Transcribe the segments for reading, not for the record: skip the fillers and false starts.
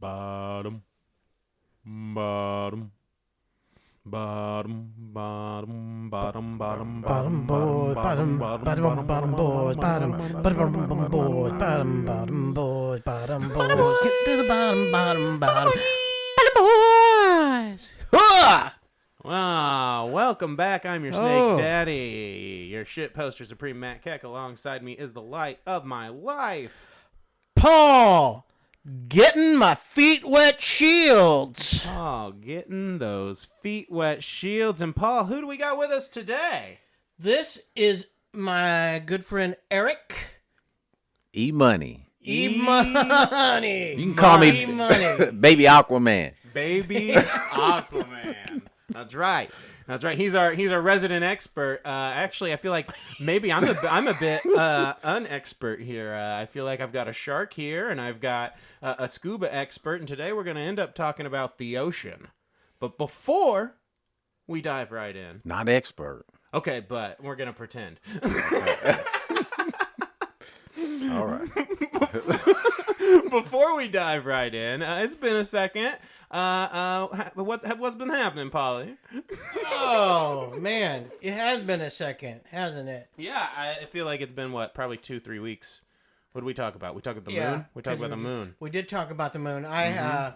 Bottom, bottom, bottom, bottom, bottom, bottom, Bottom boy, bottom, bottom boys, bottom boys, bottom boys, bottom boys. Get to the bottom boys. Hooah! Wow, welcome back. I'm your Snake Daddy, your shit poster supreme Matt Keck. Alongside me is the light of my life, Paul, getting my feet wet shields. Paul, getting those feet wet shields. And Paul, who do we got with us today? This is my good friend Eric. E-Money. E-Money. You can call me E-Money. Baby Aquaman. Baby Aquaman. That's right. That's right. He's our resident expert. Actually, I feel like maybe I'm a bit unexpert here. I feel like I've got a shark here, and I've got a scuba expert, and today we're going to end up talking about the ocean. But before we dive right in, Not expert. okay, but we're going to pretend. All right. Before we dive right in, it's been a second. What's been happening, Polly? Oh, man. It has been a second, hasn't it? Yeah, I feel like it's been, probably 2-3 weeks. What did we talk about? We talked about the moon? We talked about the moon. We did talk about the moon. I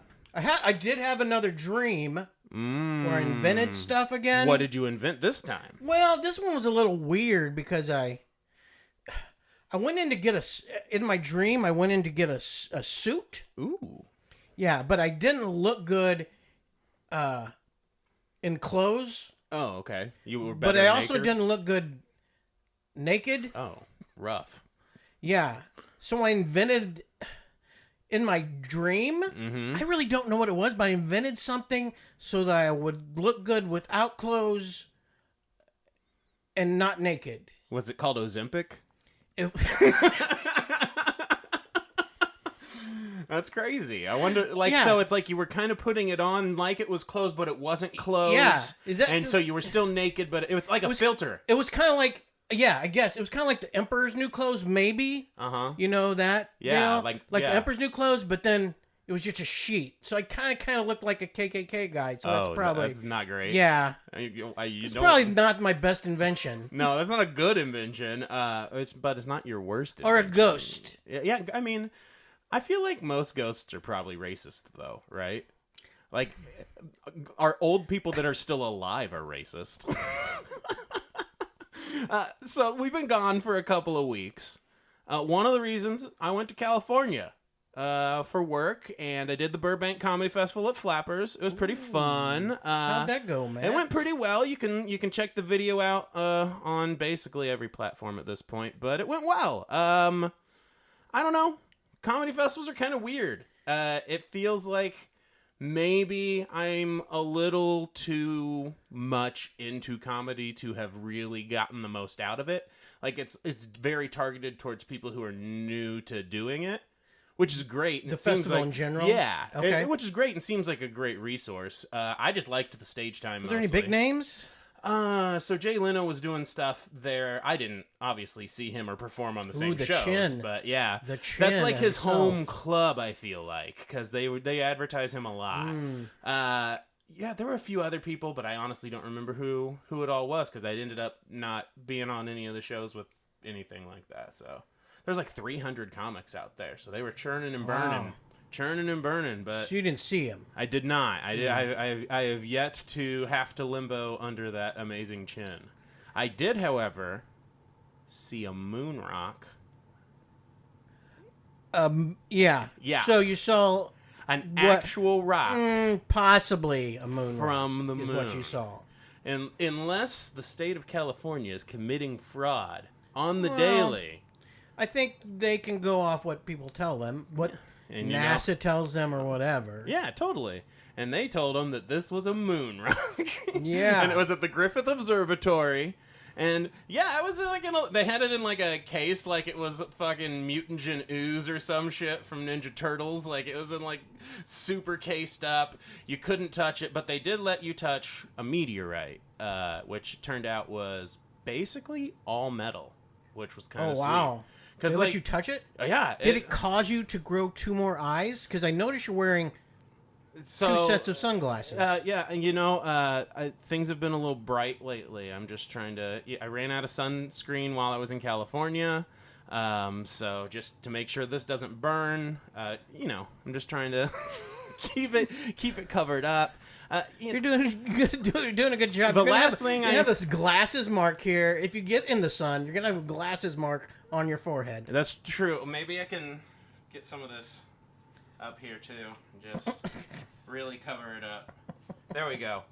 did have another dream where I invented stuff again. What did you invent this time? Well, this one was a little weird because I went in to get in my dream, I went in to get a suit. Ooh. Yeah, but I didn't look good in clothes. Oh, okay. You were better But I also naked? didn't look good naked. Oh, rough. Yeah. So I invented in my dream. I really don't know what it was, but I invented something so that I would look good without clothes and not naked. Was it called Ozempic? It, That's crazy. I wonder, Yeah. so it's like you were kind of putting it on like it was clothes, but it wasn't clothes. Yeah. Is that and the- so you were still naked, but it was like a filter. it was kind of like, yeah, I guess it was kind of like the Emperor's New Clothes, maybe. Uh-huh. You know that? Yeah, You know? like the yeah. Emperor's New Clothes, but then it was just a sheet. So I kind of looked like a KKK guy. So that's probably That's not great. yeah. You It's don't- probably not my best invention. No, that's not a good invention. But it's not your worst Or a invention. ghost. Yeah, I mean, I feel like most ghosts are probably racist, though, right? Like, our old people that are still alive are racist. So we've been gone for a couple of weeks. One of the reasons I went to California for work, and I did the Burbank Comedy Festival at Flappers. It was pretty fun. How'd that go, man? It went pretty well. You can check the video out on basically every platform at this point, but it went well. I don't know. Comedy festivals are kind of weird. It feels like maybe I'm a little too much into comedy to have really gotten the most out of it. Like it's very targeted towards people who are new to doing it, which is great. And The it seems festival like, in general? yeah, Okay. which is great and seems like a great resource. I just liked the stage time. Was there any big names? So Jay Leno was doing stuff there. I didn't obviously see him or perform on the same the shows, Chin. but yeah, The Chin that's like his himself. home club. I feel like because they advertise him a lot. Yeah, there were a few other people, but I honestly don't remember who it all was because I ended up not being on any of the shows with anything like that. So there's like 300 comics out there, so they were churning and burning. But So you didn't see him. I did not. I have yet to have to limbo under that amazing chin. I did, however, see a moon rock. Yeah. Yeah. So you saw An What? actual rock possibly a moon from the rock moon. is what you saw. And unless the state of California is committing fraud on the Well, daily. I think they can go off what people tell them, what And you NASA tells them or whatever. Yeah, totally. And they told him that this was a moon rock. Yeah. And it was at the Griffith Observatory. And yeah, it was like they had it in like a case, like it was fucking mutagen ooze or some shit from Ninja Turtles. Like it was in like super cased up. You couldn't touch it, but they did let you touch a meteorite, which turned out was basically all metal, which was kind of Oh, wow. Because They let you touch it? yeah. Did it cause you to grow 2 more eyes? Because I noticed you're wearing 2 sets of sunglasses. Yeah, and things have been a little bright lately. I'm just trying to. I ran out of sunscreen while I was in California, so just to make sure this doesn't burn, I'm just trying to keep it covered up. You're doing a good job. The You're gonna last have, thing you I have this glasses mark here. If you get in the sun, you're gonna have a glasses mark on your forehead. That's true. Maybe I can get some of this up here too. Just really cover it up. There we go.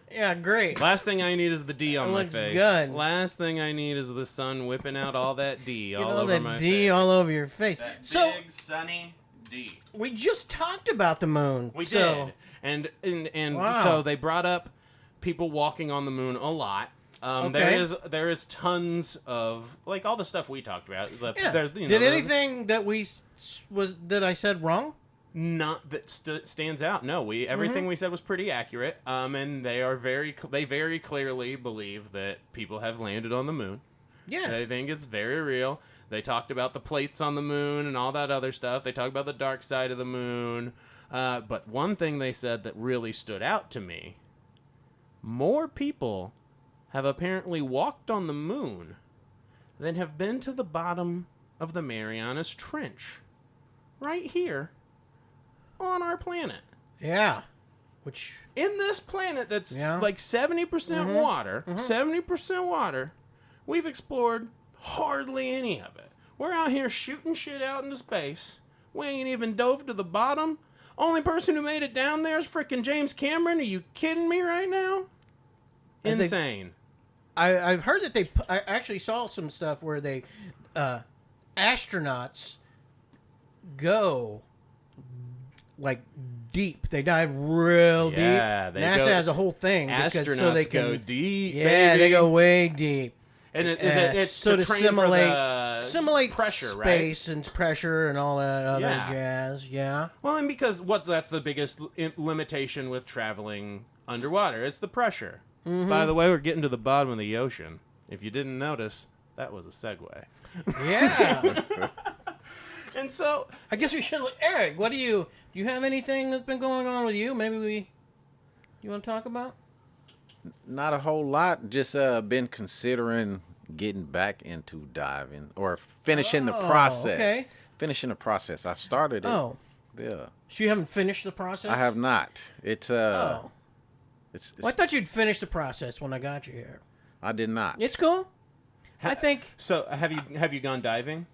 Yeah, great. Last thing I need is the D on my looks face. good. Last thing I need is the sun whipping out all that D Get all all over that my D face. all over your face. That So big sunny D. we just talked about the moon. We so, did, and Wow. so they brought up people walking on the moon a lot. Okay. There is tons of like all the stuff we talked about. Yeah. Did anything that that I said wrong? Not that stands out. No, everything we said was pretty accurate. And they very clearly believe that people have landed on the moon. Yeah. They think it's very real. They talked about the plates on the moon and all that other stuff. They talked about the dark side of the moon. But one thing they said that really stood out to me: more people have apparently walked on the moon than have been to the bottom of the Marianas Trench, right here on our planet. Yeah. Which In this planet that's Yeah. like 70% water, 70% water, we've explored hardly any of it. We're out here shooting shit out into space. We ain't even dove to the bottom. Only person who made it down there is freaking James Cameron. Are you kidding me right now? think- Insane. I've heard that I actually saw some stuff where they astronauts go like deep. They dive real Yeah, deep. they NASA go- has a whole thing Astronauts so they can go deep. Yeah, baby. they go way deep. And it's so to to train simulate for the simulate pressure, right? space and pressure and all that other Yeah. jazz. Yeah. Well, and because that's the biggest limitation with traveling underwater. It's the pressure. By the way, we're getting to the bottom of the ocean. If you didn't notice, that was a segue. Yeah. And so, I guess we should look. Eric, do you have anything that's been going on with you? You want to talk about? Not a whole lot. Just been considering getting back into diving or finishing the Oh, process. okay. Finishing the process. I started it. Oh. Yeah. So you haven't finished the process? I have not. It's Oh. it's Well, I thought you'd finish the process when I got you here. I did not. It's cool. I think. so have you gone diving?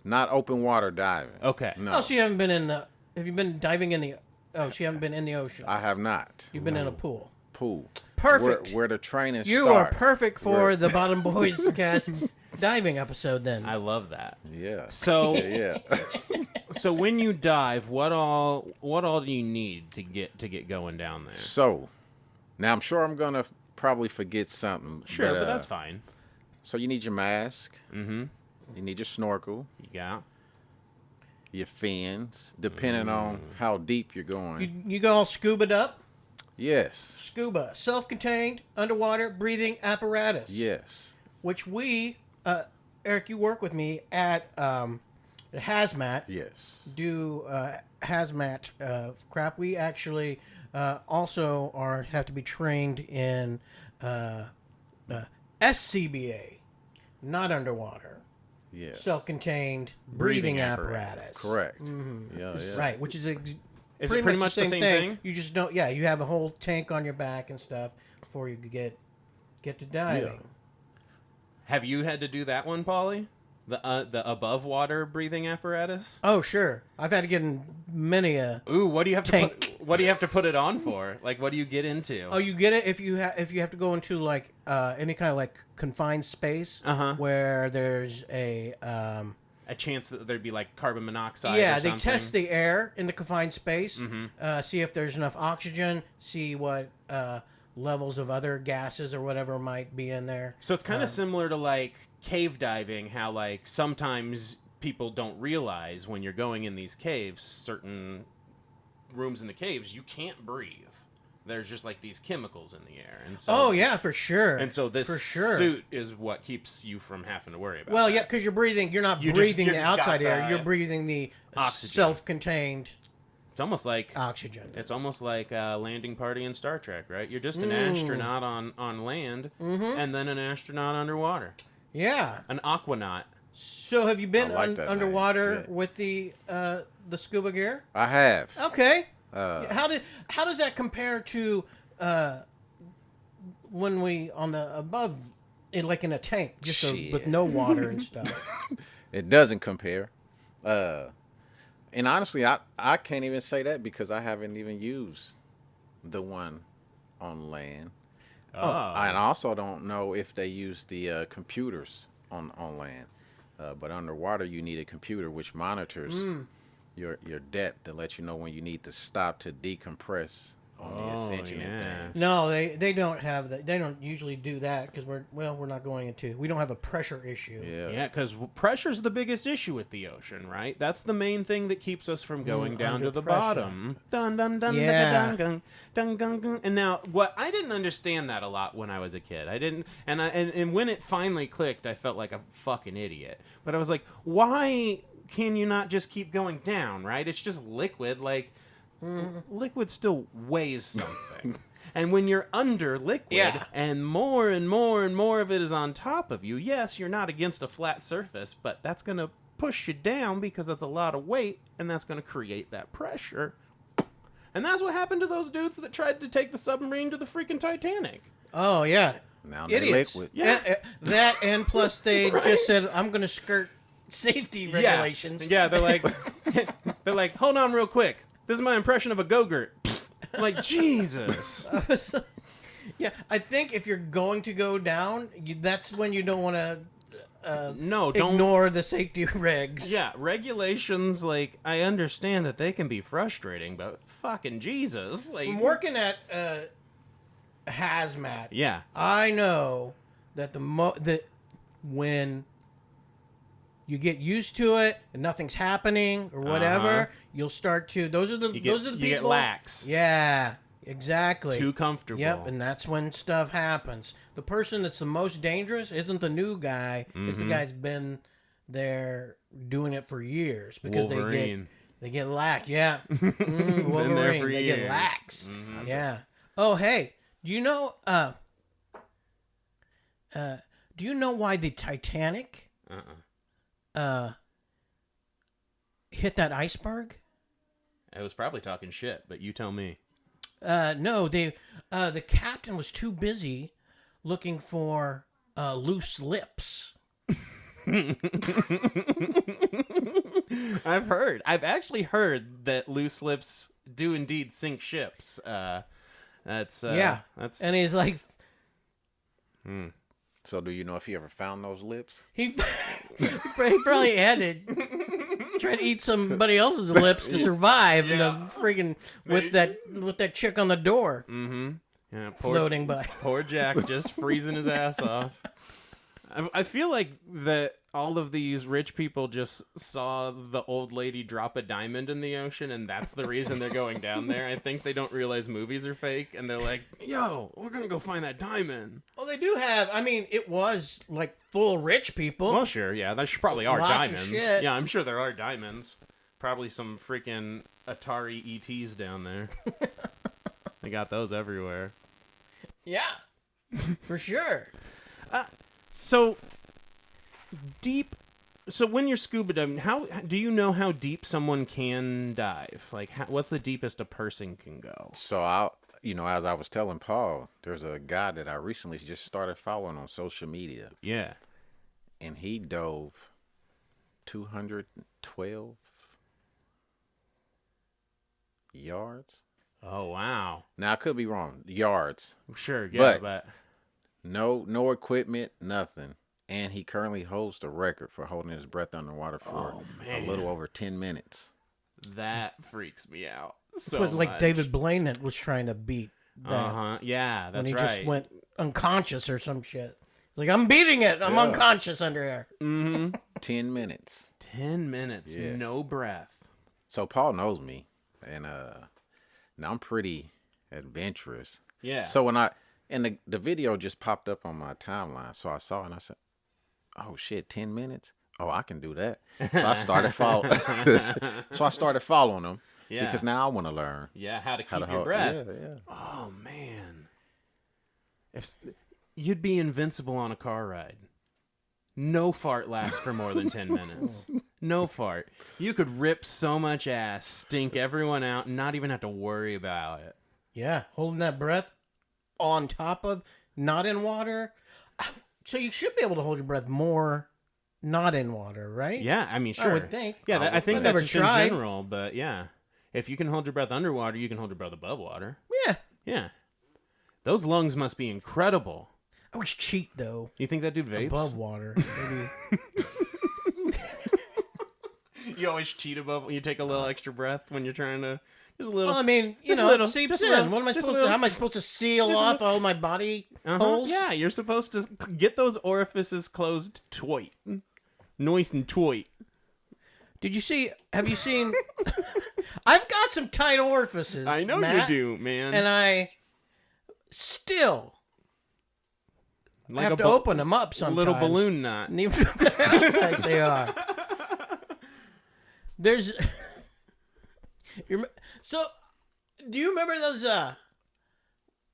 Not open water diving. Okay. No. Oh, so you haven't been in the. Have you been diving in the? Oh, so you haven't been in the ocean. I have not. You've been in a pool. Pool. Perfect. Where the training You starts. are perfect for Where- the Bottom Boys Cast diving episode. Then. I love that. Yeah. So Yeah. so when you dive, what all do you need to get going down there? So, now I'm sure I'm gonna probably forget something. Sure, but that's fine. So you need your mask. Mm-hmm. You need your snorkel, You got. your fins, depending on how deep you're going. You go all scubaed up. Yes. Scuba, self-contained underwater breathing apparatus. Yes. Which we, Eric, you work with me at Hazmat. Yes. Do hazmat crap. We actually also have to be trained in SCBA, not underwater, Yes. self-contained Breathing breathing apparatus. apparatus. Correct. Mm-hmm. Yeah, yeah. Right, which is Is it pretty much the same thing? You just don't. Yeah, you have a whole tank on your back and stuff before you get to diving. Have you had to do that one, Paulie? The above water breathing apparatus? Oh, sure. I've had to get in many a. Ooh, what do you have to Tank. what do you have to put it on for? Like, what do you get into? Oh, you get it if you have to go into like any kind of like confined space Uh-huh. where there's a A chance that there'd be like carbon monoxide. yeah, or they something? test the air in the confined space, Mm-hmm. see if there's enough oxygen, see what levels of other gases or whatever might be in there. So it's kind of similar to like cave diving, how like sometimes people don't realize when you're going in these caves, certain rooms in the caves, you can't breathe. there's just like these chemicals in the air, and so Oh yeah, for sure. and so this for sure. suit is what keeps you from having to worry about. Well, that. yeah, because you're not You breathing just the got outside air. the You're breathing the oxygen. self-contained It's almost like oxygen. It's almost like a landing party in Star Trek, right? You're just an astronaut on land, and then an astronaut underwater, Yeah. an aquanaut. So have you been I like that underwater name. Yeah. with the scuba gear? I have. Okay. How does that compare to when we on the above, like in a tank, just with no water and stuff? It doesn't compare. And honestly, I can't even say that because I haven't even used the one on land. I also don't know if they use the computers on land. But underwater, you need a computer which monitors your depth to let you know when you need to stop to decompress on the ascension and things. No, they don't have that. They don't usually do that because we're not going into. We don't have a pressure issue. Yeah, because pressure's the biggest issue with the ocean, right? That's the main thing that keeps us from going down under to the pressure. bottom. Dun dun dun Yeah. dun dun dun dun. And now, what I didn't understand that a lot when I was a kid. I didn't, and when it finally clicked, I felt like a fucking idiot. But I was like, why can you not just keep going down? Right? It's just liquid, like. Liquid still weighs something. And when you're under liquid and more and more and more of it is on top of you, yes, you're not against a flat surface, but that's going to push you down because that's a lot of weight and that's going to create that pressure. And that's what happened to those dudes that tried to take the submarine to the freaking Titanic. Oh, yeah. Now they're Idiots. liquid. Yeah. That and plus they just said, I'm going to skirt safety regulations. Yeah, they're like, hold on real quick. This is my impression of a Go-Gurt. Like, Jesus. Yeah, I think if you're going to go down, that's when you don't want to Don't ignore the safety regs. Yeah, regulations, like, I understand that they can be frustrating, but fucking Jesus. Like, I'm working at hazmat. yeah. I know that that when you get used to it and nothing's happening or whatever, you'll start to. Those are the people. You get lax. Yeah, exactly. Too comfortable. Yep, and that's when stuff happens. The person that's the most dangerous isn't the new guy; it's the guy's been there doing it for years because Wolverine. they get lax. Yeah, Wolverine. They get years. lax. Yeah. Oh, hey, do you know? Do you know why the Titanic hit that iceberg? I was probably talking shit, but you tell me. No, the captain was too busy looking for loose lips. I've actually heard that loose lips do indeed sink ships. That's and he's like, So do you know if he ever found those lips? he probably had to try to eat somebody else's lips to survive. In the friggin' with that chick on the door Yeah, floating by. Poor Jack just freezing his ass off. I feel like that all of these rich people just saw the old lady drop a diamond in the ocean, and that's the reason they're going down there. I think they don't realize movies are fake, and they're like, yo, we're going to go find that diamond. Well, they do have. I mean, it was like full rich people. Well, sure, yeah, there probably are Lots of diamonds. shit. Yeah, I'm sure there are diamonds. Probably some freaking Atari ETs down there. They got those everywhere. Yeah, for sure. So deep. So when you're scuba diving, how do you know how deep someone can dive? Like, what's the deepest a person can go? So as I was telling Paul, there's a guy that I recently just started following on social media, Yeah. and he dove 212 yards. Oh wow. Now I could be wrong, yards. Sure. Yeah, But- but No equipment, nothing. And he currently holds the record for holding his breath underwater for a little over 10 minutes. that freaks me out. So But like much. David Blaine was trying to beat that Yeah, when that's he right. just went unconscious or some shit. He's like, I'm beating it. I'm unconscious under here. 10 minutes. 10 minutes, Yes. no breath. So Paul knows me. And now I'm pretty adventurous. Yeah. So and the video just popped up on my timeline, so I saw it and I said, "Oh shit, 10 minutes? Oh, I can do that." So I started following them. Yeah. Because now I want to learn. Yeah, how to keep your breath. Yeah. Oh man. If you'd be invincible on a car ride. No fart lasts for more than 10 minutes. No fart. You could rip so much ass, stink everyone out, and not even have to worry about it. Yeah, holding that breath on top of not in water. So you should be able to hold your breath more not in water, right? Yeah, I mean, sure. I would think. Yeah, I think I've that's never just tried. in general, but yeah. If you can hold your breath underwater, you can hold your breath above water. Yeah. Yeah. Those lungs must be incredible. I always cheat, though. You think that dude vapes? Above water. Maybe. You always cheat above. You take a little extra breath when you're trying to. Just a little. Well, I mean, you just a know, little, it seeps just a in. little, What am I just a supposed to? little. How am I supposed to seal Just a off little. all my body holes? Yeah, you're supposed to get those orifices closed tight. Nice and tight. Did you see? Have you seen? I've got some tight orifices. I know Matt, you do, man. and I still Like have a to open them up sometimes. little balloon knot. Like they are. There's. So, do you remember those?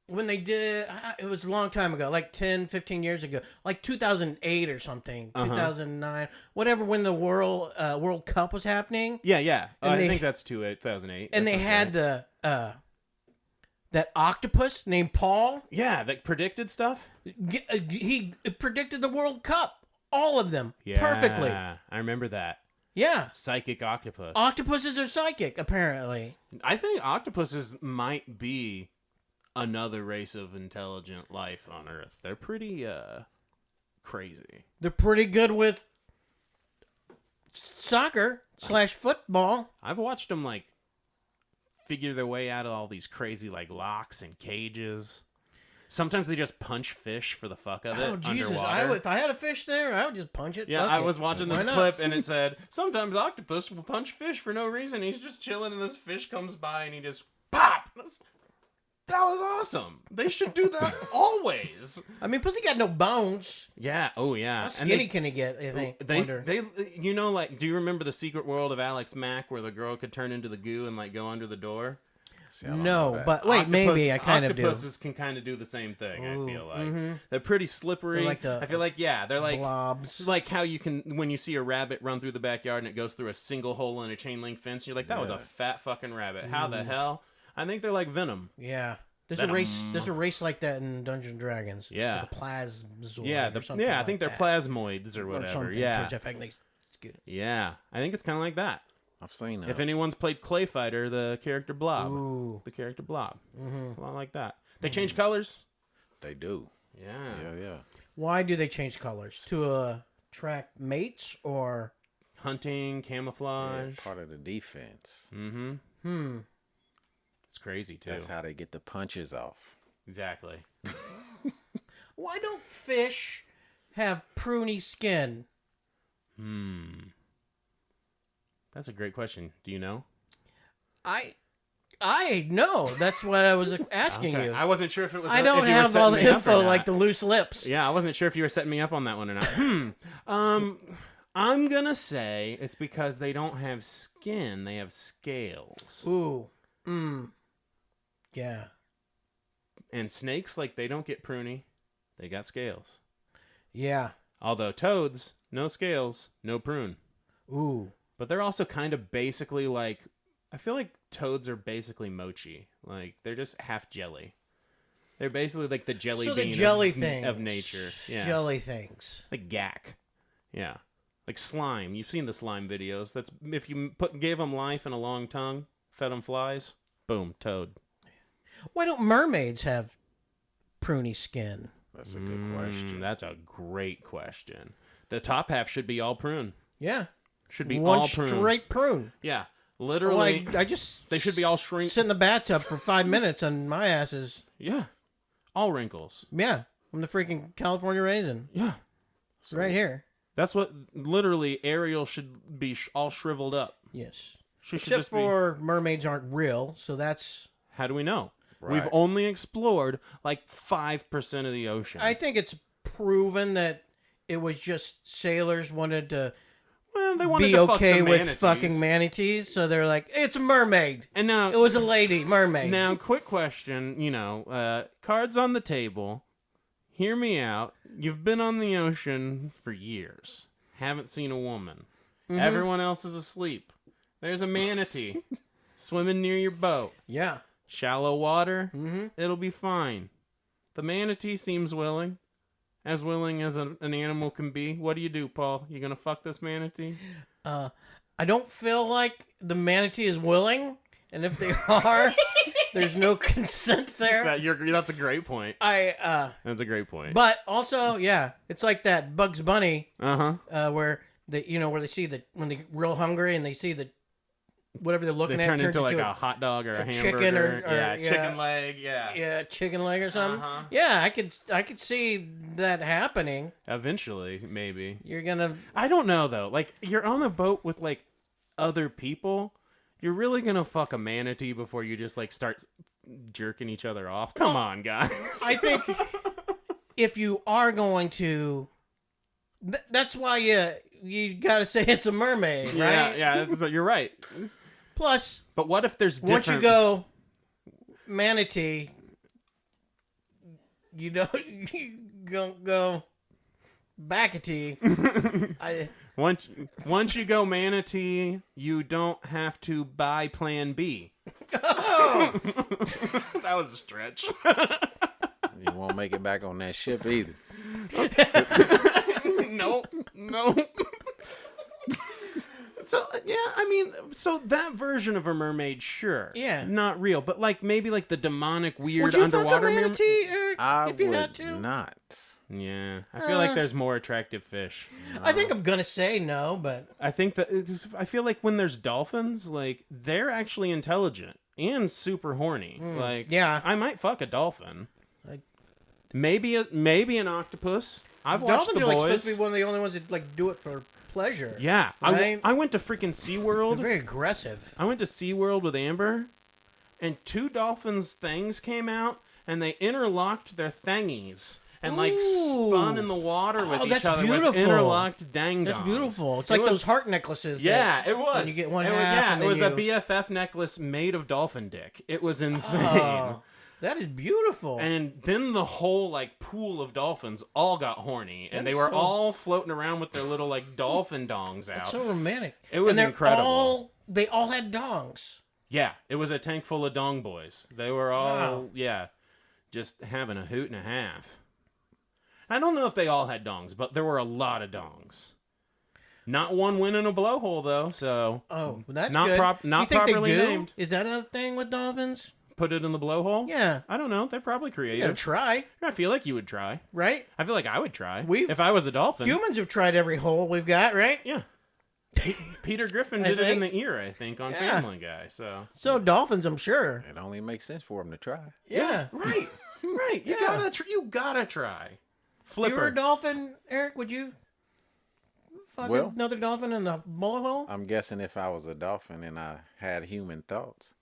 When they did, it was a long time ago, like 10, 15 years ago, like 2008 or something, 2009, whatever. When the World Cup was happening, Yeah. And I they- think that's 2008. and they had the that octopus named Paul. Yeah, that predicted stuff. He predicted the World Cup, all of them, Yeah, perfectly. I remember that. Yeah, Psychic octopus. octopuses are psychic, apparently. I think octopuses might be another race of intelligent life on Earth. They're pretty crazy. They're pretty good with soccer / football. I've watched them like figure their way out of all these crazy like locks and cages. Sometimes they just punch fish for the fuck of it. Oh Jesus! Underwater. If I had a fish there, I would just punch it. Yeah, Fuck I it. was watching Why this not? clip and it said, sometimes octopus will punch fish for no reason. He's just chilling and this fish comes by and he just pop. That was awesome. They should do that always. I mean, plus he got no bones. Yeah. Oh yeah. How skinny can he get? I think. Wonder. They, you know, like, do you remember the Secret World of Alex Mack, where the girl could turn into the goo and like go under the door? See, I don't No, know that. but wait, maybe I kind of do. Octopuses can kind of do the same thing. I feel like mm-hmm. they're pretty slippery. They're like the I feel like they're like blobs. like how you can when you see a rabbit run through the backyard and it goes through a single hole in a chain link fence. You're like, that was a Yeah. fat fucking rabbit. How the hell? I think they're like Venom. Yeah. There's Venom. a race. There's a race like that in Dungeons and Dragons. Yeah. Like a plasmoid. Yeah, or something I like think they're that. plasmoids or Or whatever. something Yeah, to which effect they scoot it. yeah. I think it's kind of like that. I've seen that. If anyone's played Clay Fighter, the character Blob, Ooh. the character Blob, Mm-hmm. a lot like that. They change colors. They do. Yeah. Yeah. Why do they change colors? To attract mates or? Hunting, Yeah, camouflage. part of the defense. Mm-hmm. It's crazy too. That's how they get the punches off. Exactly. Why don't fish have pruny skin? That's a great question. Do you know? I know. That's what I was asking Okay. you. I wasn't sure if it was. I if don't you were have all the setting me up or info not. like the loose lips. Yeah, I wasn't sure if you were setting me up on that one or not. I'm gonna say it's because they don't have skin; they have scales. Ooh. Yeah. And snakes, like, they don't get pruny; they got scales. Yeah. Although toads, no scales, no prune. Ooh. But they're also kind of basically like, I feel like toads are basically mochi. Like, they're just half jelly. They're basically like the jelly So bean the jelly of, things of nature. Yeah. Jelly things. Like gack. Yeah. Like slime. You've seen the slime videos. That's if you gave them life and a long tongue, fed them flies, boom, toad. Why don't mermaids have pruny skin? That's a good question. That's a great question. The top half should be all prune. Yeah. Should be One all prune. straight prune. Yeah. Well, Literally. I just they should be all shrink. sit in the bathtub for 5 minutes and my ass is Yeah. All wrinkles. yeah. I'm the freaking California raisin Yeah. right here. That's what literally Ariel should be all shriveled up. Yes. She should Except just be. for mermaids aren't real, so that's How do we know? We've Right. only explored like 5% of the ocean. I think it's proven that it was just sailors wanted to Well, they wanted be to fuck okay the with manatees. fucking manatees, so they're like, it's a mermaid. And now, It was a lady mermaid. now, quick question. Cards on the table. Hear me out. You've been on the ocean for years. Haven't seen a woman. Mm-hmm. Everyone else is asleep. There's a manatee swimming near your boat. Yeah. Shallow water. Mm-hmm. It'll be fine. The manatee seems willing. As willing as an animal can be. What do you do, Paul? You gonna fuck this manatee? I don't feel like the manatee is willing, and if they are, there's no consent there. That's a great point. That's a great point. But also, yeah, it's like that Bugs Bunny Uh-huh. where where they see when they're real hungry and they see the whatever they're looking They at turn turns into like into a hot dog or a hamburger. chicken or yeah, yeah. chicken leg. Yeah. chicken leg or something. Uh-huh. Yeah, I could see that happening. Eventually, maybe. You're gonna I don't know though. Like you're on a boat with like other people. You're really gonna fuck a manatee before you just like start jerking each other off? Come on, guys. I think if you are going to, that's why you got to say it's a mermaid, right? Yeah. You're right. Plus, But what if there's different... once you go manatee, you don't go backatee. Once you go manatee, you don't have to buy Plan B. Oh, That was a stretch. You won't make it back on that ship either. No. So yeah, I mean, so that version of a mermaid, sure, Yeah. not real, but like maybe like the demonic, weird would you underwater fuck a manatee, Eric, I if you would had to? not. Yeah, I feel like there's more attractive fish. I think I'm gonna say no, but I think that I feel like when there's dolphins, like they're actually intelligent and super horny. Like, yeah. I might fuck a dolphin. I- Maybe an octopus. I've watched dolphins the are like boys. supposed to be one of the only ones that like do it for pleasure. Yeah, Right? I went to freaking They're SeaWorld. very aggressive. I went to SeaWorld with Amber, and 2 dolphins' things came out, and they interlocked their thingies. And like Ooh. spun in the water with each that's other beautiful. with interlocked dang-dongs. That's beautiful. It's It like was- those heart necklaces. Yeah, that, it was. when you get one it was, half yeah, and it then was a you- BFF necklace made of dolphin dick. It was insane. Oh, that is beautiful. And then the whole like pool of dolphins all got horny, and That they is were so- all floating around with their little like dolphin dongs out. It's so romantic. It was and they're incredible. They all had dongs. Yeah, it was a tank full of dong boys. They were all Wow. just having a hoot and a half. I don't know if they all had dongs, but there were a lot of dongs. Not one went in a blowhole though, so Oh, that's Not good. not you think properly they do? named. Is that a thing with dolphins? put it in the blowhole. Yeah. I don't know. They're probably You gotta creative. try, I feel like you would try. right? I feel like I would try. We've- if I was a dolphin. Humans have tried every hole we've got, right? Yeah. Peter Griffin I did it in think. the ear, I think, on Yeah. Family Guy. So So dolphins, I'm sure. It only makes sense for them to try. Yeah. right, right. You Yeah. gotta try. If you were Flipper. a dolphin, Eric, would you fuck Well- another dolphin in the bullet hole? I'm guessing if I was a dolphin and I had human thoughts,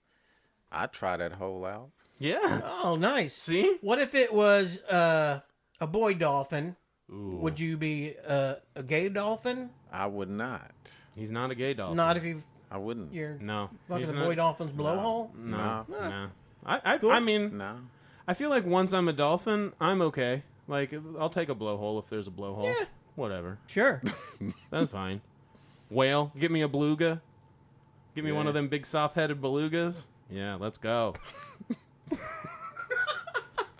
I'd try that hole out. Yeah. Oh, nice. See? What if it was a boy dolphin? Ooh. Would you be a gay dolphin? I would not. He's not a gay dolphin. Not if I wouldn't. you're No. fucking he's the not- boy dolphin's blowhole. No. No. No. I Cool. mean, No. I feel like once I'm a dolphin, I'm okay. Like, I'll take a blowhole if there's a blowhole. Yeah. Whatever. Sure. That's fine. Whale, get me a beluga. Give me one Yeah. of them big soft-headed belugas. Yeah, let's go.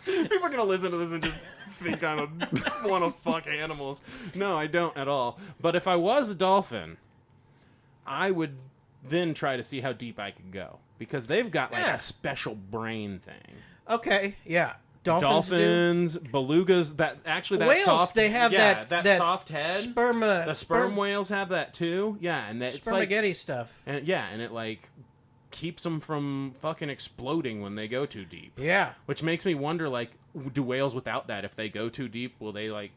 People are gonna listen to this and just think I want to fuck animals. No, I don't at all. But if I was a dolphin, I would then try to see how deep I could go, because they've got like Yeah. a special brain thing. Okay. Yeah. Dolphins do. Dolphins, belugas, that actually that Whales, soft, they have yeah, that soft head. Sperma. The sperm whales have that too. Yeah, and that, it's like, Spermaghetti stuff. and it like keeps them from fucking exploding when they go too deep. Yeah. Which makes me wonder, like, do whales without that, if they go too deep, will they like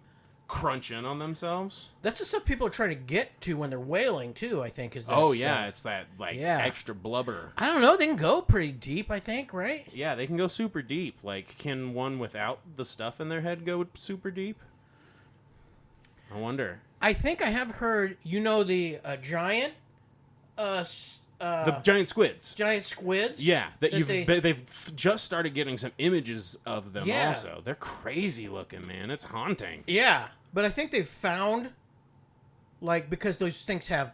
crunch in on themselves. That's the stuff people are trying to get to when they're whaling too. I think is that Oh stuff. yeah, it's that extra blubber. I don't know. They can go pretty deep. I think, right? Yeah, they can go super deep. Like, can one without the stuff in their head go super deep? I wonder. I think I have heard. The giant. The giant squids. Giant squids. Yeah, they've just started getting some images of them. Yeah. Also, they're crazy looking, man. It's haunting. Yeah, but I think they've found, because those things have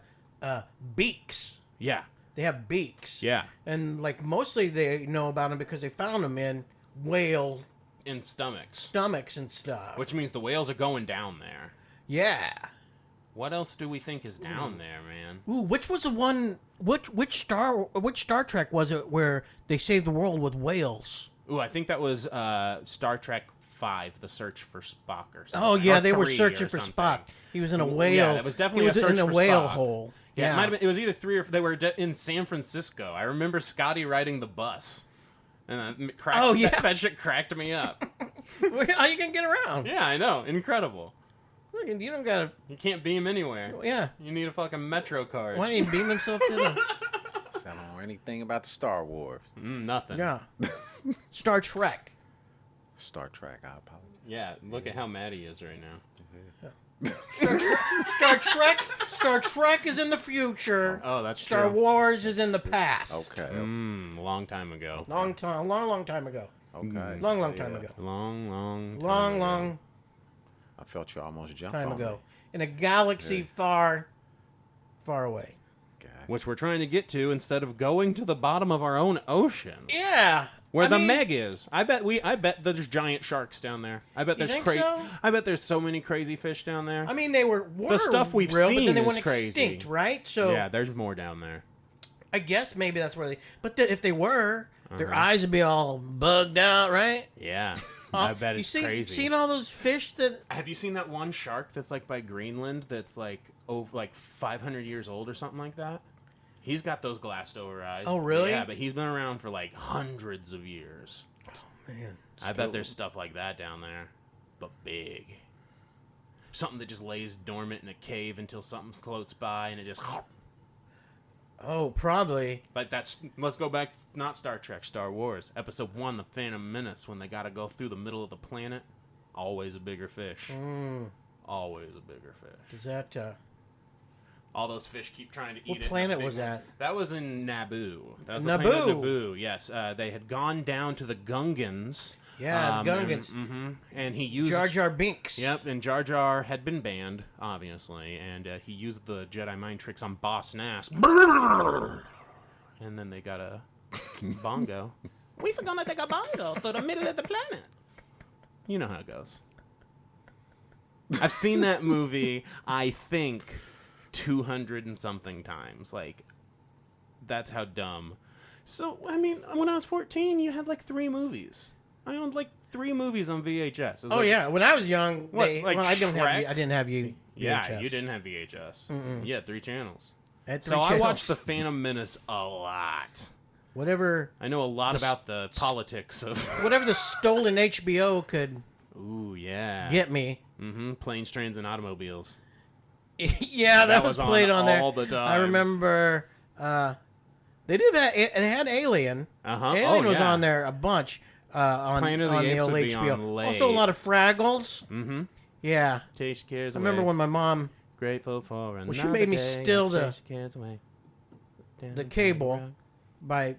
beaks. Yeah, They have beaks. yeah. And mostly they know about them because they found them in whale In stomachs, stomachs and stuff. which means the whales are going down there. Yeah. What else do we think is down there, man? Ooh, which was the one? Which Star Trek was it where they saved the world with whales? Ooh, I think that was Star Trek V, The Search for Spock or something. Oh yeah, Or they were 3 searching or for something. Spock. He was in a whale. Yeah, it was definitely he was a search in a for whale Spock. hole. Yeah, it might have been. It was either 3 or they were in San Francisco. I remember Scotty riding the bus, and that shit cracked me up. How you can get around? Yeah, I know, incredible. You don't gotta. You can't beam anywhere. Yeah. You need a fucking Metro card. Why didn't he beam himself to the? I don't know anything about the Star Wars. Nothing. Yeah. Star Trek. Star Trek, I apologize. Yeah, look at how mad he is right now. Star Trek is in the future. Oh, that's Star true. Wars is in the past. Okay. Long time ago. Long time ago. Okay. Long time ago. Long. I felt you almost jumped Time on ago. me. In a galaxy far, far away. Okay. Which we're trying to get to instead of going to the bottom of our own ocean. Yeah. Where the Meg is. I bet there's giant sharks down there. I bet there's think so? I bet there's so many crazy fish down there. I mean, they were the stuff we've real, seen but then they is went crazy. extinct, right? So Yeah, there's more down there. I guess maybe that's where they. But if they were, their eyes would be all bugged out, right? Yeah. I bet it's crazy. You seen all those fish that? Have you seen that one shark that's by Greenland that's over 500 years old or something like that? He's got those glassed over eyes. Oh, really? Yeah, but he's been around for hundreds of years. Man, I bet there's stuff like that down there, but big. Something that just lays dormant in a cave until something floats by and it just... Oh, probably. But let's go back to not Star Trek, Star Wars. Episode 1, The Phantom Menace, when they gotta go through the middle of the planet. Always a bigger fish. Always a bigger fish. Is that... All those fish keep trying to eat it. What planet was that? That was in Naboo. That was Naboo. The planet Naboo, yes. They had gone down to the Gungans. Yeah, the Gungans. And he used... Jar Jar Binks. Yep, and Jar Jar had been banned, obviously, and he used the Jedi mind tricks on Boss Nass. And then they got a bongo. We're gonna take a bongo to the middle of the planet. You know how it goes. I've seen that movie, I think, 200 and something times. That's how dumb. So, I mean, when I was 14, you had 3 movies. I owned 3 movies on VHS. Oh yeah, when I was young, What, I Shrek? didn't have VHS. Yeah, you didn't have VHS. You had 3 channels. Had 3 So I channels. watched The Phantom Menace a lot. whatever I know a lot about the politics of... whatever the stolen HBO could Ooh, yeah. get me. Planes, Trains, and Automobiles. Yeah, that was was played on on there. all the time. I remember they did that. They had Alien. Uh-huh. Alien Oh, was yeah. on there a bunch on Planet of the the Apes old would be HBO. on late. Also a lot of Fraggles. Yeah, Take your cares I away. remember when my mom Grateful for another she made me day. steal Take the- your cares away. the cable by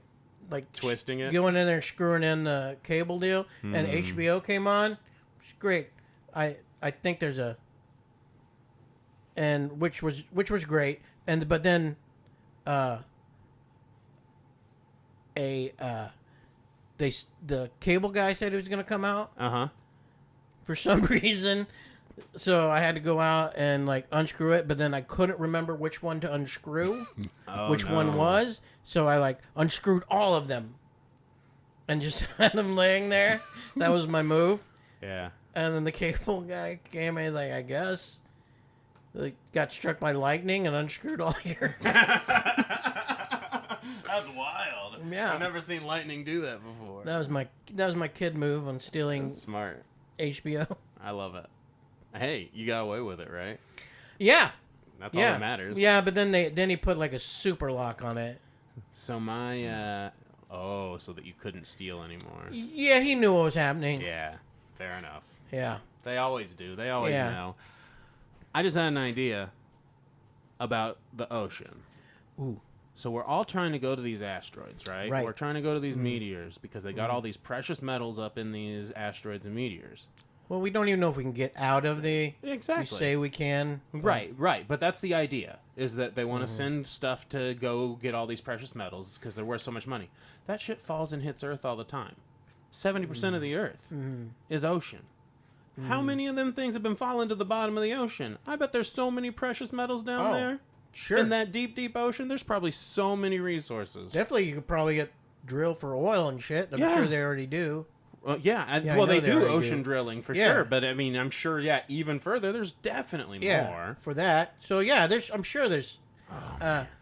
Twisting it? going in there and screwing in the cable deal, and HBO came on. It's great. I think there's a and which was great, and but then the cable guy said he was going to come out Uh-huh. for some reason, so I had to go out and unscrew it, but then I couldn't remember which one to unscrew, which one was, so I unscrewed all of them and just had them laying there. That was my move. Yeah. And then the cable guy came in, I guess, got struck by lightning and unscrewed all your. That's wild. Yeah. I've never seen lightning do that before. That was my kid move on stealing That's smart. HBO. I love it. Hey, you got away with it, right? Yeah. That's all that matters. Yeah, but then he put like a super lock on it. So my so that you couldn't steal anymore. Yeah, he knew what was happening. Yeah, fair enough. Yeah. They always do. They always know. I just had an idea about the ocean. Ooh. So we're all trying to go to these asteroids, right? Right. We're trying to go to these meteors because they got all these precious metals up in these asteroids and meteors. Well, we don't even know if we can get out of the... Exactly. We say we can. Right. But that's the idea, is that they want to send stuff to go get all these precious metals because they're worth so much money. That shit falls and hits Earth all the time. 70% of the Earth is ocean. How many of them things have been falling to the bottom of the ocean? I bet there's so many precious metals down there. Sure. In that deep, deep ocean, there's probably so many resources. Definitely, you could probably get drilled for oil and shit. I'm sure they already do. Well, they do already ocean do. drilling for sure. But I mean, I'm sure, even further, there's definitely more. For that. So I'm sure there's.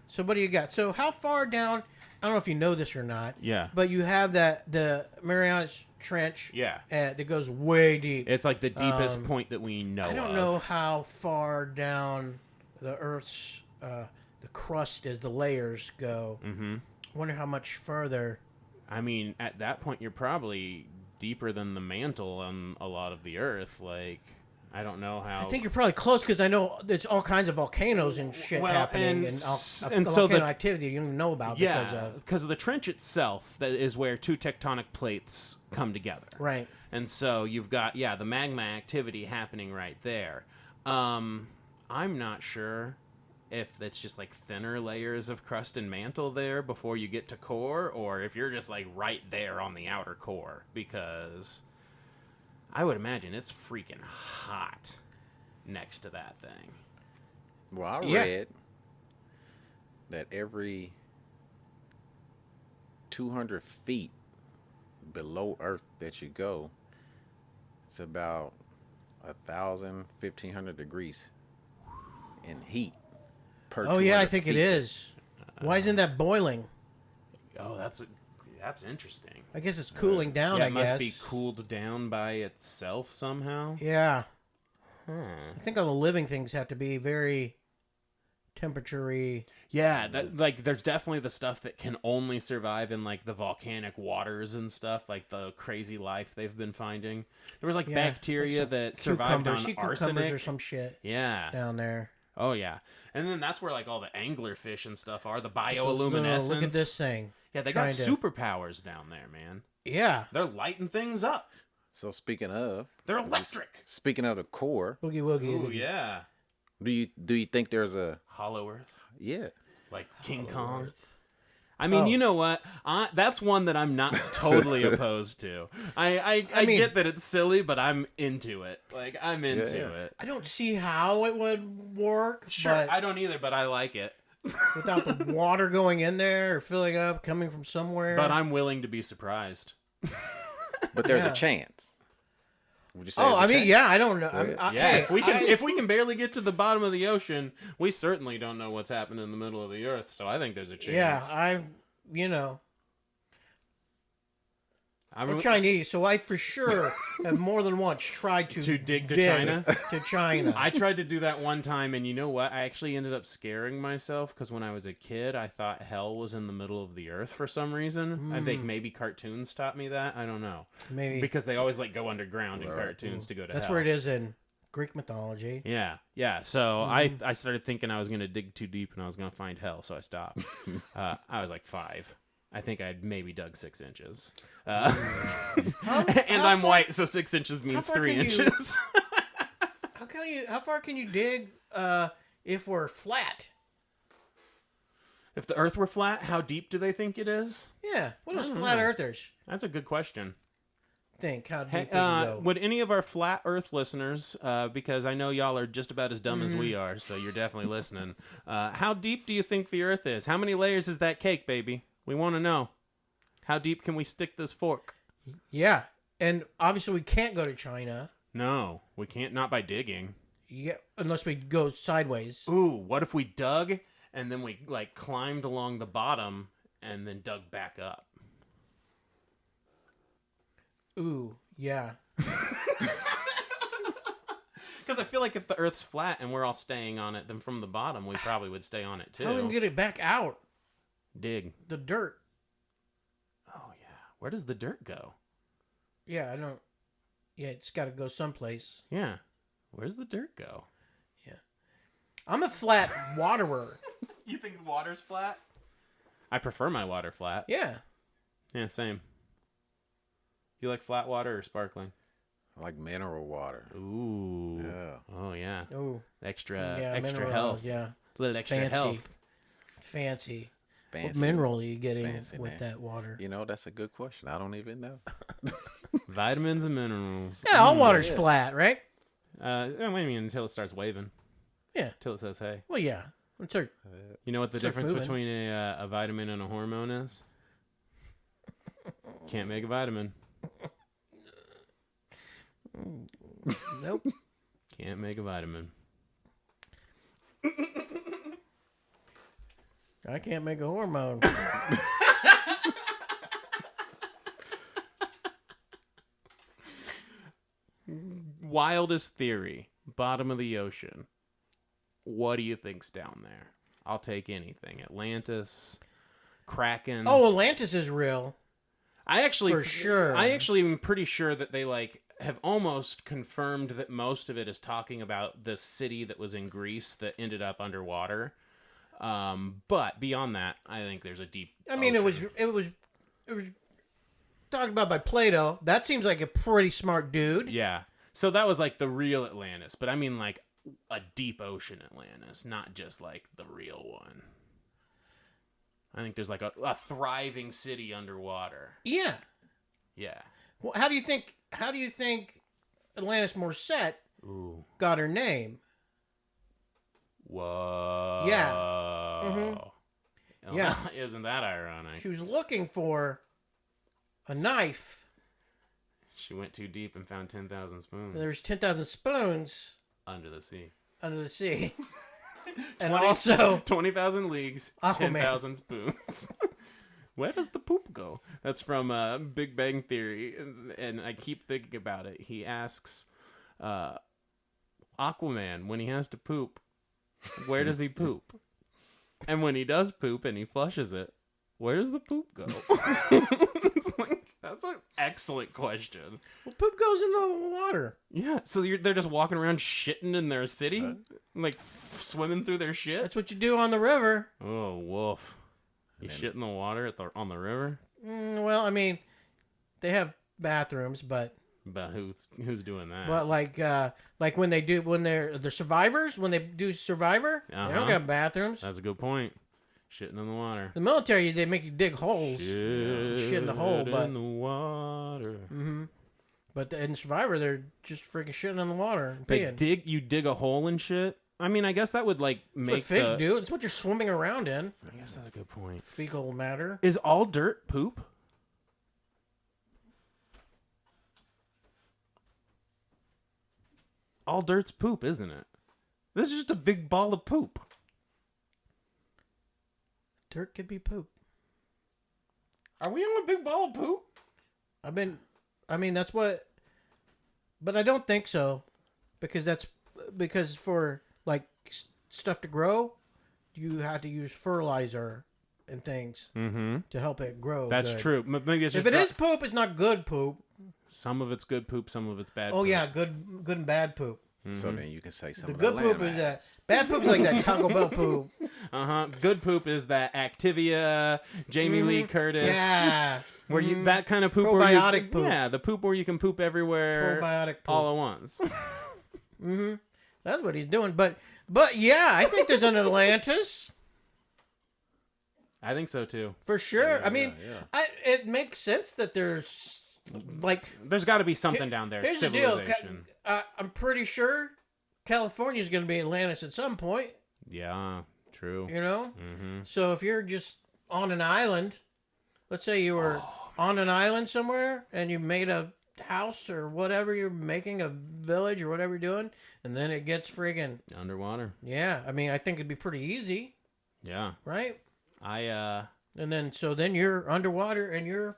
So what do you got? So how far down? I don't know if you know this or not. Yeah. But you have the Marianas Trench. Yeah. That goes way deep. It's like the deepest point that we know. I don't know how far down the Earth's the crust is. The layers go. Mm-hmm. I wonder how much further. I mean, at that point, you're probably deeper than the mantle on a lot of the Earth. Like, I don't know how. I think you're probably close because I know there's all kinds of volcanoes and shit happening and so volcano activity you don't even know about because of the trench itself. That is where two tectonic plates come together. Right. And so you've got the magma activity happening right there. I'm not sure if it's just like thinner layers of crust and mantle there before you get to core, or if you're just like right there on the outer core, because I would imagine it's freaking hot next to that thing. Well, I read that every 200 feet below Earth that you go, it's about 1,500 degrees in heat. Oh yeah, I think it is. Why isn't that boiling? Oh, that's interesting. I guess it's cooling down. It must be cooled down by itself somehow. Yeah. I think all the living things have to be very temperature-y. Yeah, there's definitely the stuff that can only survive in like the volcanic waters and stuff, like the crazy life they've been finding. There was like bacteria that survived on arsenic or some shit. Yeah, down there. Oh yeah, and then that's where like all the anglerfish and stuff are. The bioluminescence. Look at this thing. Yeah, they got superpowers down there, man. Yeah, they're lighting things up. So speaking of, they're electric. Speaking of the core, boogie woogie. Ooh, yeah. Do you think there's a Hollow Earth? Yeah, like King Kong. I mean, you know what? That's one that I'm not totally opposed to. I mean, get that it's silly, but I'm into it. Like, I'm into it. I don't see how it would work. Sure, I don't either, but I like it. Without the water going in there or filling up, coming from somewhere. But I'm willing to be surprised. But there's a chance. Would you say I mean, I don't know. If we can barely get to the bottom of the ocean, we certainly don't know what's happening in the middle of the Earth. So I think there's a chance. Yeah, I'm Chinese, so I for sure have more than once tried to dig to China. To China. I tried to do that one time, and you know what? I actually ended up scaring myself because when I was a kid, I thought hell was in the middle of the earth for some reason. I think maybe cartoons taught me that. I don't know. Maybe because they always like go underground in cartoons to go to hell. That's where it is in Greek mythology. Yeah. So I started thinking I was going to dig too deep and I was going to find hell, so I stopped. I was like 5. I think I'd maybe dug 6 inches. And I'm white, so 6 inches means 3 inches. How far can you dig if we're flat? If the Earth were flat, how deep do they think it is? Yeah, what are those flat earthers? That's a good question. How deep go? Would any of our flat Earth listeners, because I know y'all are just about as dumb as we are, so you're definitely listening. How deep do you think the Earth is? How many layers is that cake, baby? We want to know. How deep can we stick this fork? Yeah, and obviously we can't go to China. No, we can't. Not by digging. Yeah, unless we go sideways. Ooh, what if we dug and then we like climbed along the bottom and then dug back up? Ooh, yeah. Because I feel like if the Earth's flat and we're all staying on it, then from the bottom we probably would stay on it too. How do we get it back out? Dig. The dirt. Oh yeah. Where does the dirt go? Yeah, I don't. Yeah, it's got to go someplace. Yeah. Where's the dirt go? Yeah. I'm a flat waterer. You think the water's flat? I prefer my water flat. Yeah. Yeah, same. You like flat water or sparkling? I like mineral water. Ooh. Yeah. Oh yeah. Oh. Extra Yeah, extra mineral, health. Yeah. Little extra Fancy. health. Fancy. Fancy. What mineral are you getting Fancy with man. that water? You know, that's a good question. I don't even know. Vitamins and minerals. Yeah, all water's flat, right? I mean, until it starts waving. Yeah. Until it says hey. Well, yeah. It's our, You know what the Start difference moving. between a vitamin and a hormone is? Can't make a vitamin. nope. Can't make a vitamin. I can't make a hormone. Wildest theory. Bottom of the ocean. What do you think's down there? I'll take anything. Atlantis, Kraken. Oh, Atlantis is real. I actually for sure. I actually am pretty sure that they have almost confirmed that most of it is talking about this city that was in Greece that ended up underwater. But beyond that, I think there's a deep. I mean, ocean. it was talked about by Plato. That seems like a pretty smart dude. Yeah. So that was like the real Atlantis, but I mean like a deep ocean Atlantis, not just like the real one. I think there's like a thriving city underwater. Yeah. Yeah. Well, how do you think Atlantis Morissette got her name? Whoa. Yeah. Mm-hmm. Yeah. Isn't that ironic? She was looking for a knife. She went too deep and found 10,000 spoons. There's 10,000 spoons under the sea. Under the sea. And also 20,000 leagues, Aquaman. 10,000 spoons. Where does the poop go? That's from Big Bang Theory, and I keep thinking about it. He asks Aquaman when he has to poop, where does he poop? And when he does poop and he flushes it, where does the poop go? It's like, that's an excellent question. Well, poop goes in the water. Yeah, so they're just walking around shitting in their city, like swimming through their shit. That's what you do on the river. Oh, woof! You shit in the water on the river. Well, I mean, they have bathrooms, but who's doing that? But like when they're the survivors, when they do Survivor, they don't got bathrooms. That's a good point. Shitting in the water. The military, they make you dig holes. Shit in the hole, but in the water. But in Survivor, they're just freaking shitting in the water. And They peeing. you dig a hole and shit. I mean, I guess that would like make What fish do. It's what you're swimming around in. I guess that's a good point. Fecal matter. Is all dirt poop? All dirt's poop, isn't it? This is just a big ball of poop. Dirt could be poop. Are we on a big ball of poop? I mean, that's what. But I don't think so, because for like stuff to grow, you have to use fertilizer and things to help it grow. That's good. true. Maybe it's If just it is poop, it's not good poop. some of it's good poop, some of it's bad. Oh poop. yeah, good and bad poop. So then you can say some The of good the poop is that. Bad poop is like that Taco Bell poop. Good poop is that Activia, Jamie Lee Curtis. Yeah. Where you that kind of poop. Probiotic poop. Yeah, the poop where you can poop everywhere. Probiotic poop. All at once. That's what he's doing. But yeah, I think there's an Atlantis. I think so too. For sure. Yeah, I mean, yeah. it makes sense that there's like There's got to be something down there. here's the deal. Civilization. I'm pretty sure California's going to be Atlantis at some point. Yeah, true. You know. Mm-hmm. So if you're just on an island, let's say you were on an island somewhere and you made a house or whatever, you're making a village or whatever you're doing, and then it gets friggin' Underwater. yeah. I mean, I think it'd be pretty easy, Yeah. right? I And then you're underwater and you're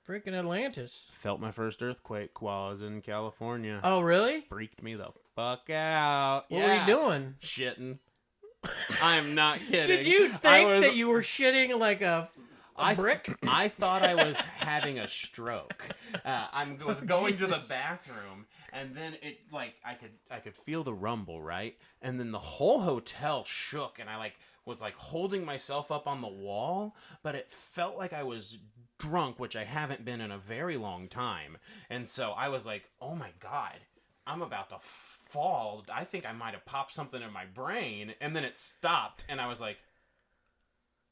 freaking Atlantis. felt my first earthquake while I was in California. Oh, really? Freaked me the fuck out. What were you doing? Shitting. I'm not kidding. Did you think that you were shitting like a brick? I thought I was having a stroke. I was going to the Jesus. bathroom, and then it I could feel the rumble, right? And then the whole hotel shook, and I was holding myself up on the wall, but it felt like I was drunk, which I haven't been in a very long time. And so I was like, oh my God, I'm about to fall. I think I might have popped something in my brain. And then it stopped, and I was like,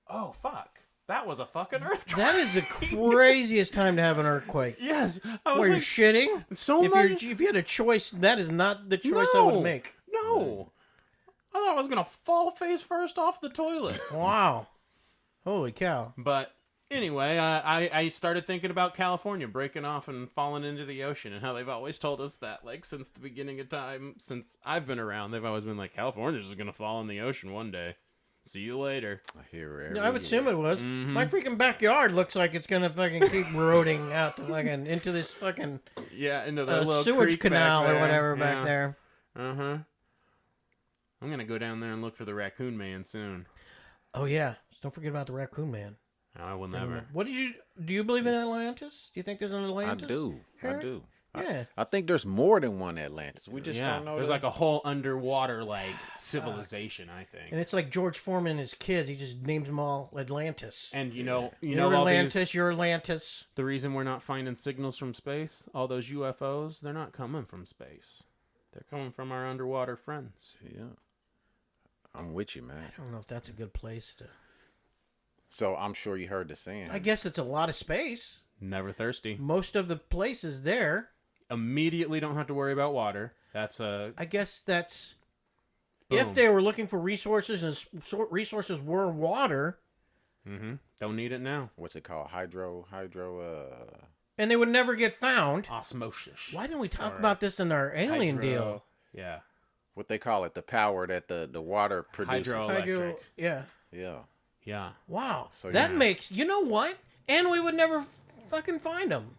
oh fuck, that was a fucking earthquake. That is the craziest time to have an earthquake. Yes. I was Where you're like, shitting? so If much. you had a choice, that is not the choice I would make. No. I thought I was going to fall face first off the toilet. Wow. Holy cow. But anyway, I started thinking about California breaking off and falling into the ocean, and how they've always told us that, since the beginning of time, since I've been around, they've always been like, California's just going to fall in the ocean one day. See you later. I hear No, I would assume it was. My freaking backyard looks like it's gonna fucking keep eroding out to fucking into this fucking Into the little sewage creek canal back or there. whatever Yeah. back there. Uh-huh. I'm going to go down there and look for the raccoon man soon. Oh yeah, just don't forget about the raccoon man. I will never. What do you believe in Atlantis? Do you think there's an Atlantis? I do. Here? I do. Yeah. I think there's more than one Atlantis. We just don't know. There's that. a whole underwater civilization, I think. And it's like George Foreman and his kids. He just names them all Atlantis. And you know You're all Atlantis. these, You're Atlantis. the reason we're not finding signals from space, all those UFOs, they're not coming from space. They're coming from our underwater friends. Yeah. I'm with you, man. I don't know if that's a good place to. So I'm sure you heard the saying. I guess it's a lot of space. Never thirsty. Most of the places there. Immediately don't have to worry about water. That's a... I guess that's Boom. if they were looking for resources and resources were water, Don't need it now. What's it called? Hydro. and they would never get found. Osmosis. Why didn't we talk Or about this in our alien Hydro- deal? Yeah. What they call it? The power that the water produces. Electric. Yeah. Yeah. Yeah. Wow. So, that yeah. makes, you know what? And we would never fucking find them.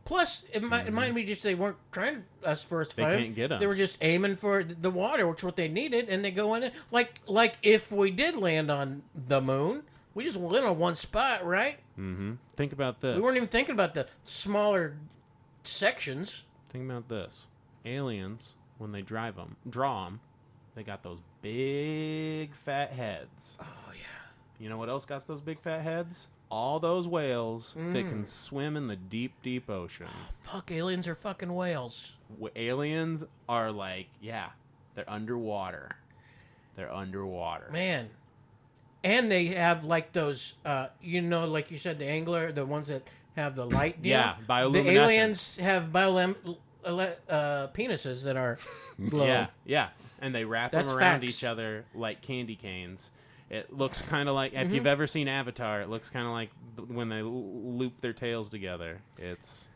Plus, it might be just they weren't trying for us to They find can't get 'em. They were just aiming for the water, which is what they needed, and they go in it. Like if we did land on the moon, we just went on one spot, right? Mm-hmm. Think about this. We weren't even thinking about the smaller sections. Think about this. Aliens, when they draw them, they got those big fat heads. Oh, yeah. You know what else got those big fat heads? All those whales that can swim in the deep, deep ocean. Fuck, aliens are fucking whales. Aliens are they're underwater. They're underwater. Man. And they have like those, like you said, the angler, the ones that have the light deal. Yeah, bioluminescence. The aliens have penises that are glow. Yeah. And they wrap That's them around facts. each other like candy canes. It looks kind of like, if you've ever seen Avatar, it looks kind of like when they loop their tails together. It's...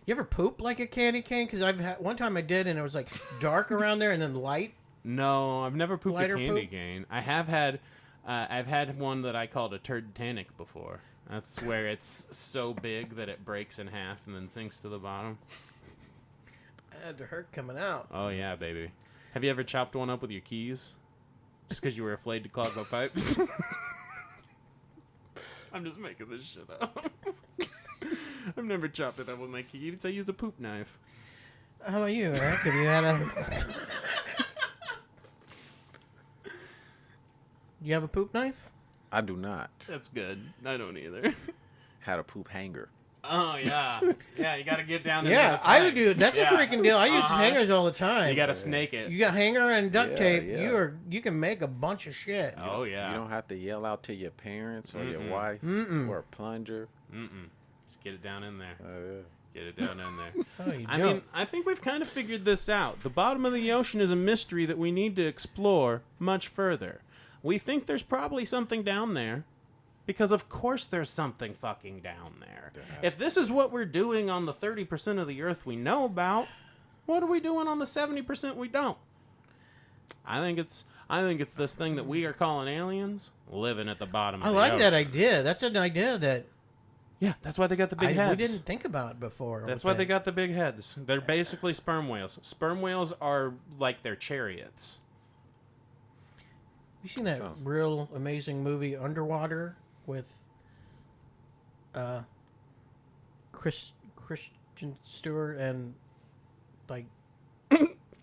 You ever poop like a candy cane? Because one time I did, and it was like dark around there, and then light. No, I've never pooped Lighter a candy poop? cane. I have had, I've had one that I called a turd-tanic before. That's where it's so big that it breaks in half and then sinks to the bottom. I had to hurt coming out. Oh yeah, baby. Have you ever chopped one up with your keys? Just because you were afraid to clog the pipes? I'm just making this shit up. I've never chopped it up with my keys. I used a poop knife. How about you, Eric? Have you had a... You have a poop knife? I do not. That's good. I don't either. Had a poop hanger. Oh, yeah. Yeah, you got to get down there. Yeah, I would do it. That's a freaking deal. I use hangers all the time. You got to snake it. You got hanger and duct Yeah, tape. yeah. You can make a bunch of shit. Oh, yeah. You don't have to yell out to your parents or your wife or a plunger. Just get it down in there. Oh, yeah. Get it down in there. Oh, you I don't. mean, I think we've kind of figured this out. The bottom of the ocean is a mystery that we need to explore much further. We think there's probably something down there. Because of course there's something fucking down there. If this is what we're doing on the 30% of the Earth we know about, what are we doing on the 70% we don't? I think it's this thing that we are calling aliens living at the bottom of I the like ocean. that idea. That's an idea that Yeah, that's why they got the big heads. We didn't think about it before. That's why they got the big heads. They're basically sperm whales. Sperm whales are like their chariots. You seen that real amazing movie Underwater with Christian Stewart and like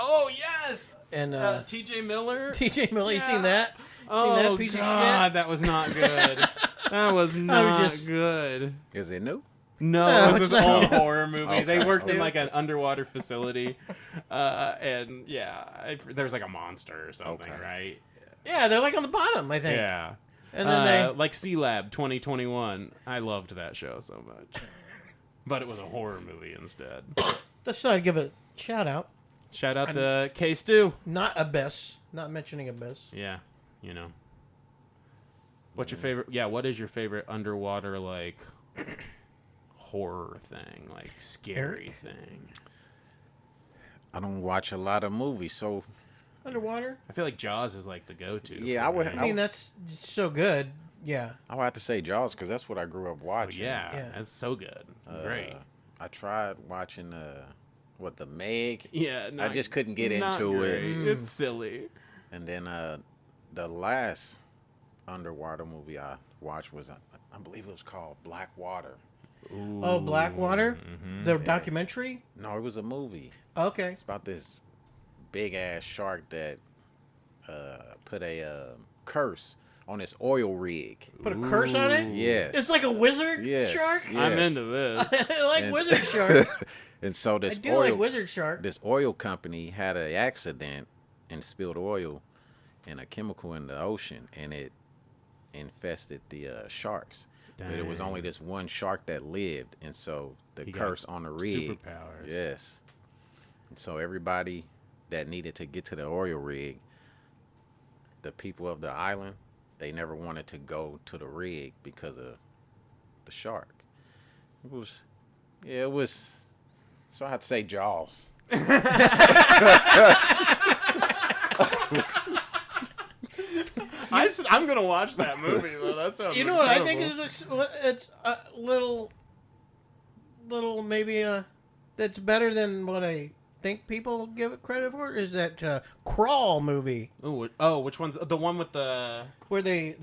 Oh yes, and T.J. Miller. T.J. Miller, Yeah. you seen that? Oh Seen that piece God, of shit? that was not good. That was not good. Is it new? No, No, it was it's this not. old horror movie. Okay. They worked in like an underwater facility, and there was like a monster or something, Okay. right? Yeah, they're like on the bottom, I think. Yeah. And then like Sea Lab 2021. I loved that show so much, but it was a horror movie instead. let's try to give a shout out. Shout out to K Stu. Not Abyss. Not mentioning Abyss. Yeah, What's your favorite? Yeah, what is your favorite underwater like horror thing, like scary Eric? thing? I don't watch a lot of movies, so Underwater? I feel like Jaws is like the go-to. Yeah, for I would- me. I mean, that's so good. Yeah. I would have to say Jaws because that's what I grew up watching. Yeah, Yeah. that's so good. Great. I tried watching the Meg, Yeah, I just couldn't get not into it. great. It's silly. and then the last underwater movie I watched was I believe it was called Black Water. Oh, Blackwater? Mm-hmm. The documentary? No, it was a movie. Okay. It's about this big ass shark that put a curse on this oil rig. Put a curse on it? Yes. It's like a wizard Yes. shark? Yes. I'm into this. I like And- wizard shark. And so I this do like wizard shark. this oil company had an accident and spilled oil and a chemical in the ocean, and it infested the sharks. But it was Dang. only this one shark that lived, and so the He got curse on the rig. superpowers. Yes. And so everybody that needed to get to the oil rig, the people of the island, they never wanted to go to the rig because of the shark. It was. So I have to say Jaws. I'm gonna watch that movie though. That sounds. You know what I think incredible. is it's a little maybe that's better than what I think people give it credit for is that Crawl movie Oh, which one's the one with the where the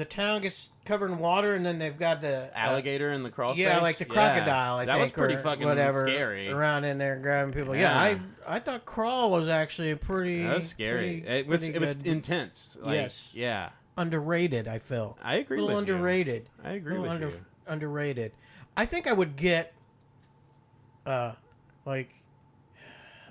town gets covered in water and then they've got the alligator in the crawl space? yeah, like the crocodile. I that think was pretty or fucking whatever, scary. around in there grabbing people. Yeah, Yeah. I thought Crawl was actually a pretty That was scary. pretty It was good. intense. Like, Yes. Yeah. Underrated. I feel I agree a little with you. underrated. I agree A with little you. underrated. I think I would get, like,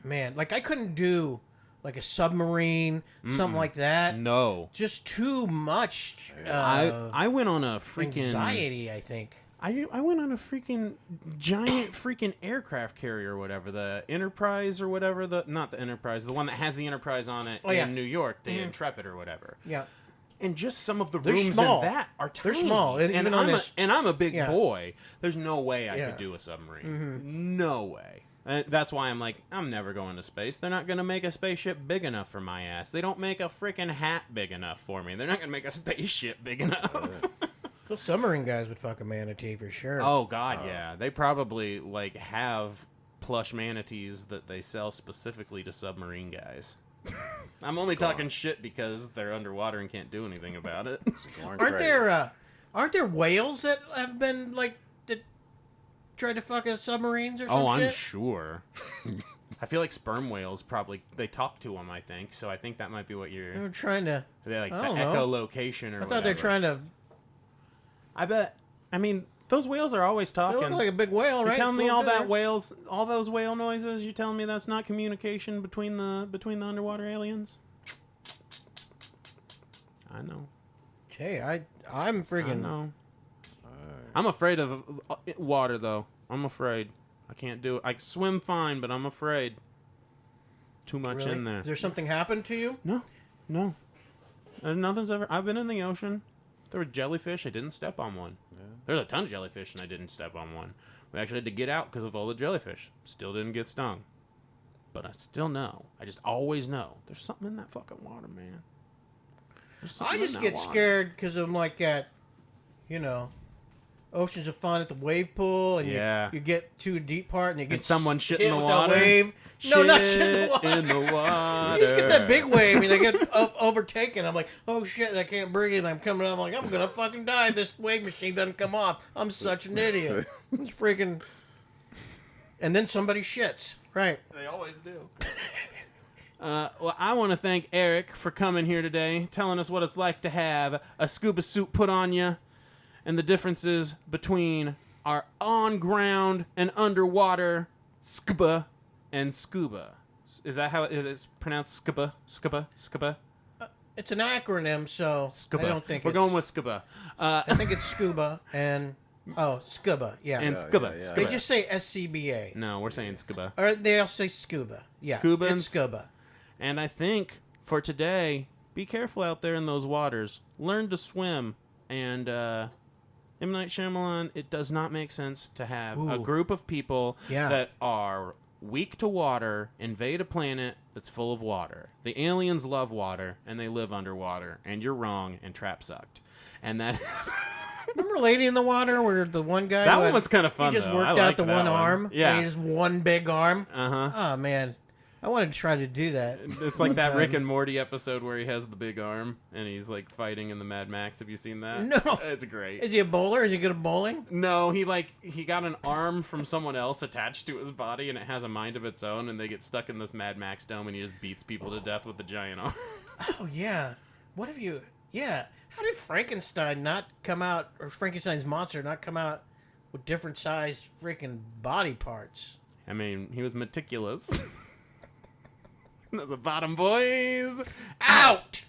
man, like I couldn't do like a submarine, something like that. No. Just too much. I went on a freaking anxiety. I think. I went on a freaking giant freaking aircraft carrier or whatever, the Enterprise or whatever, not the Enterprise, the one that has the Enterprise on it yeah. in New York, the Intrepid or whatever. Yeah. And just some of the They're rooms small. in that are They're tiny. small, and even on this- I'm a big Yeah. boy. There's no way I Yeah. could do a submarine. No way. And that's why I'm like, I'm never going to space. They're not going to make a spaceship big enough for my ass. They don't make a freaking hat big enough for me. They're not going to make a spaceship big enough. Those submarine guys would fuck a manatee for sure. Oh God, yeah. They probably like have plush manatees that they sell specifically to submarine guys. I'm only talking shit because they're underwater and can't do anything about it. Aren't there whales that have been like that tried to fuck a submarines or some Oh, I'm shit? sure. I feel like sperm whales probably they talk to them. I think so. I think that might be what They you're. were trying to. They're like I the don't know. echolocation or. I thought they're trying to. I bet. I mean, those whales are always They talking. look like a big whale, You right? telling me Floating all there. that whales, all those whale noises? You telling me that's not communication between the underwater aliens? I know. Hey, I'm I freaking. know. I'm afraid of water, though. I'm afraid. I can't do it. I swim fine, but I'm afraid. Too much Really? in there. There's something happened to you? No. Nothing's ever. I've been in the ocean. There were jellyfish. I didn't step on one. Yeah. There's a ton of jellyfish, and I didn't step on one. We actually had to get out because of all the jellyfish. Still didn't get stung. But I still know. I just always know. There's something in that fucking water, man. There's something I in just that get water. scared because I'm like at, you know, Oceans of Fun at the wave pool, and Yeah. you get to a deep part, and you get And someone shit hit in the with that water. wave. No, not shit in the water. In the water. You just get that big wave, and I get overtaken. I'm like, oh shit, I can't breathe. And I'm coming up. I'm like, I'm gonna fucking die if this wave machine doesn't come off. I'm such an idiot. It's freaking. And then somebody shits. Right. They always do. Well, I want to thank Eric for coming here today, telling us what it's like to have a scuba suit put on you, and the differences between our on-ground and underwater scuba and scuba. Is that how it's pronounced? Scuba? Scuba? Scuba? It's an acronym, so Scuba. I don't think We're going with scuba. I think it's scuba and scuba. Yeah. And scuba. yeah. Scuba. They just say SCBA. No, we're saying scuba. Or they all say scuba. Yeah. Scuba and It's scuba. And I think for today, be careful out there in those waters. Learn to swim. And M. Night Shyamalan, it does not make sense to have a Ooh. group of people Yeah. that are weak to water invade a planet that's full of water. The aliens love water, and they live underwater. And you're wrong, and Trap sucked. And that is... Remember Lady in the Water, where the one guy That who one had- was kind of fun, he just though. worked I out liked the that one arm. Yeah. And he just one big arm. Uh-huh. Oh man, I wanted to try to do that. It's like that Rick and Morty episode where he has the big arm and he's like fighting in the Mad Max. Have you seen that? No. It's great. Is he a bowler? Is he good at bowling? No, he got an arm from someone else attached to his body and it has a mind of its own and they get stuck in this Mad Max dome and he just beats people to death with the giant arm. Oh yeah. What have you? Yeah. How did Frankenstein not come out, or Frankenstein's monster not come out with different sized freaking body parts? I mean, he was meticulous. That's a bottom, boys. Out!